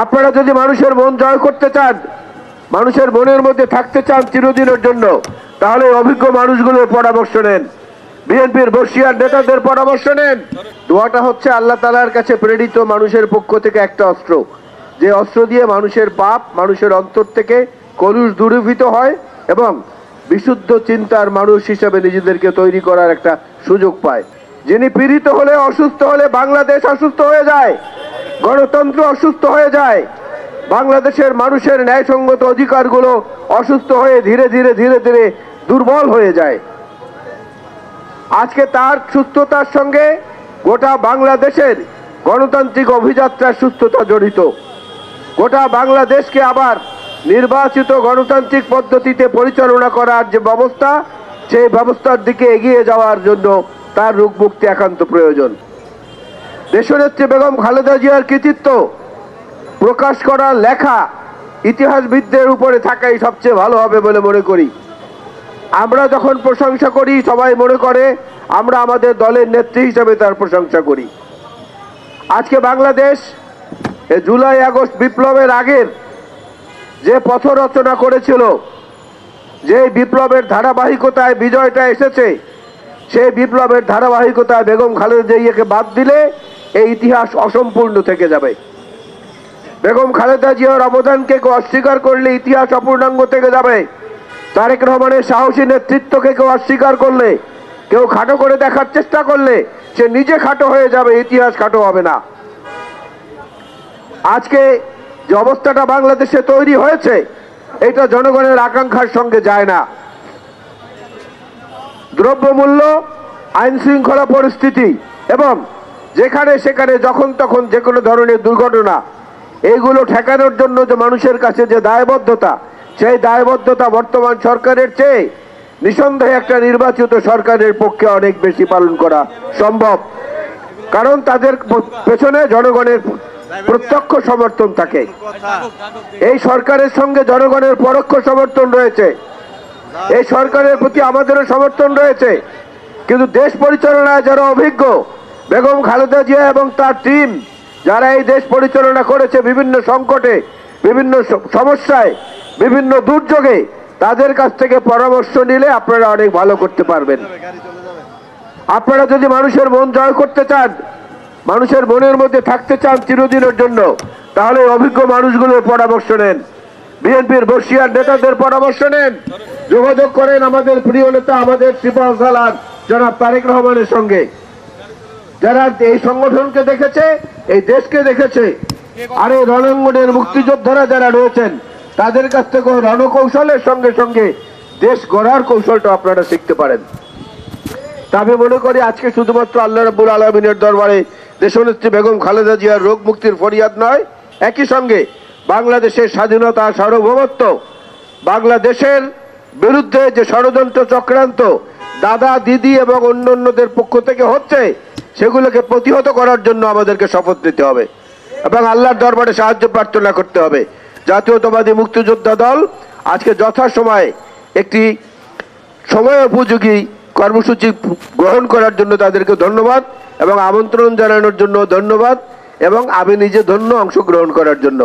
আপনারা যদি মানুষের মন জয় করতে চান, মানুষের মনের মধ্যে থাকতে চান চিরদিনের জন্য, তাহলে অভিজ্ঞ মানুষগুলোর পরামর্শ নেন, বিএনপির বর্ষিয়ার নেতাদের পরামর্শ নেন। দোয়াটা হচ্ছে আল্লাহ তাআলার কাছে প্রেরিত মানুষের পক্ষ থেকে একটা অস্ত্র, যে অস্ত্র দিয়ে মানুষের পাপ, মানুষের অন্তর থেকে কলুষ দূরীভূত হয় এবং বিশুদ্ধ চিন্তার মানুষ হিসেবে নিজেদেরকে তৈরি করার একটা সুযোগ পায়। যিনি পীড়িত হলে, অসুস্থ হলে বাংলাদেশ অসুস্থ হয়ে যায়, গণতন্ত্র অসুস্থ হয়ে যায়, বাংলাদেশের মানুষের ন্যায়সঙ্গত অধিকারগুলো অসুস্থ হয়ে ধীরে ধীরে ধীরে ধীরে দুর্বল হয়ে যায়। আজকে তার সুস্থতার সঙ্গে গোটা বাংলাদেশের গণতান্ত্রিক অভিযাত্রার সুস্থতা জড়িত। গোটা বাংলাদেশকে আবার নির্বাচিত গণতান্ত্রিক পদ্ধতিতে পরিচালনা করার যে ব্যবস্থা, সেই ব্যবস্থার দিকে এগিয়ে যাওয়ার জন্য তার রোগ মুক্তি একান্ত প্রয়োজন। দেশনেত্রী বেগম খালেদা জিয়ার কৃতিত্ব প্রকাশ করার লেখা ইতিহাসবিদদের উপরে থাকাই সবচেয়ে ভালো হবে বলে মনে করি। আমরা যখন প্রশংসা করি, সবাই মনে করে আমরা আমাদের দলের নেত্রী হিসেবে তার প্রশংসা করি। আজকে বাংলাদেশ জুলাই আগস্ট বিপ্লবের আগের যে পথ রচনা করেছিল, যে বিপ্লবের ধারাবাহিকতায় বিজয়টা এসেছে, সেই বিপ্লবের ধারাবাহিকতায় বেগম খালেদা জিয়াকে বাদ দিলে এই ইতিহাস অসম্পূর্ণ থেকে যাবে। বেগম খালেদা জিয়ার অবদানকে কেউ অস্বীকার করলে ইতিহাস অপূর্ণাঙ্গ থেকে যাবে। তারেক রহমানের সাহসী নেতৃত্বকে কেউ অস্বীকার করলে, কেউ খাটো করে দেখার চেষ্টা করলে, সে নিজে খাটো হয়ে যাবে, ইতিহাস খাটো হবে না। আজকে যে অবস্থাটা বাংলাদেশে তৈরি হয়েছে, এটা জনগণের আকাঙ্ক্ষার সঙ্গে যায় না। দ্রব্যমূল্য, আইন শৃঙ্খলা পরিস্থিতি এবং যেখানে সেখানে যখন তখন যে কোনো ধরনের দুর্ঘটনা, এইগুলো ঠেকানোর জন্য যে মানুষের কাছে যে দায়বদ্ধতা, সেই দায়বদ্ধতা বর্তমান সরকারের চেয়ে নিঃসন্দেহে একটা নির্বাচিত সরকারের পক্ষে অনেক বেশি পালন করা সম্ভব। কারণ তাদের পেছনে জনগণের প্রত্যক্ষ সমর্থন থাকে। এই সরকারের সঙ্গে জনগণের পরোক্ষ সমর্থন রয়েছে, এই সরকারের প্রতি আমাদেরও সমর্থন রয়েছে। কিন্তু দেশ পরিচালনায় যারা অভিজ্ঞ, বেগম খালেদা জিয়া এবং তার টিম যারা এই দেশ পরিচালনা করেছে বিভিন্ন সংকটে, বিভিন্ন সমস্যায়, বিভিন্ন দুর্যোগে, তাদের কাছ থেকে পরামর্শ নিলে আপনারা অনেক ভালো করতে পারবেন। আপনারা যদি মানুষের মন জয় করতে চান, মানুষের মনের মধ্যে থাকতে চান চিরদিনের জন্য, তাহলে অভিজ্ঞ মানুষগুলোর পরামর্শ নেন, বিএনপির বর্ষিয়ার নেতাদের পরামর্শ নেন। যোগাযোগ করেন আমাদের প্রিয় নেতা, আমাদের সিপাহসালার জনাব তারেক রহমানের সঙ্গে, যারা এই সংগঠনকে দেখেছে, এই দেশকে দেখেছে। আর এই রণাঙ্গনের মুক্তিযোদ্ধারা যারা রয়েছেন, তাদের কাছ থেকে রণকৌশলের সঙ্গে সঙ্গে দেশ গড়ার কৌশলটা আপনারা শিখতে পারেন। তা আমি মনে করি আজকে শুধুমাত্র আল্লাহ রাব্বুল আলামিনের দরবারে দেশনেত্রী বেগম খালেদা জিয়ার রোগ মুক্তির ফরিয়াদ নয়, একই সঙ্গে বাংলাদেশের স্বাধীনতা, সার্বভৌমত্ব, বাংলাদেশের বিরুদ্ধে যে ষড়যন্ত্র চক্রান্ত দাদা, দিদি এবং অন্যান্যদের পক্ষ থেকে হচ্ছে, সেগুলোকে প্রতিহত করার জন্য আমাদেরকে শপথ নিতে হবে এবং আল্লাহর দরবারে সাহায্য প্রার্থনা করতে হবে। জাতীয়তাবাদী মুক্তিযোদ্ধা দল আজকে যথাসময়ে একটি সময় উপযোগী কর্মসূচি গ্রহণ করার জন্য তাদেরকে ধন্যবাদ এবং আমন্ত্রণ জানানোর জন্য ধন্যবাদ এবং আমি নিজে ধন্য অংশগ্রহণ করার জন্য।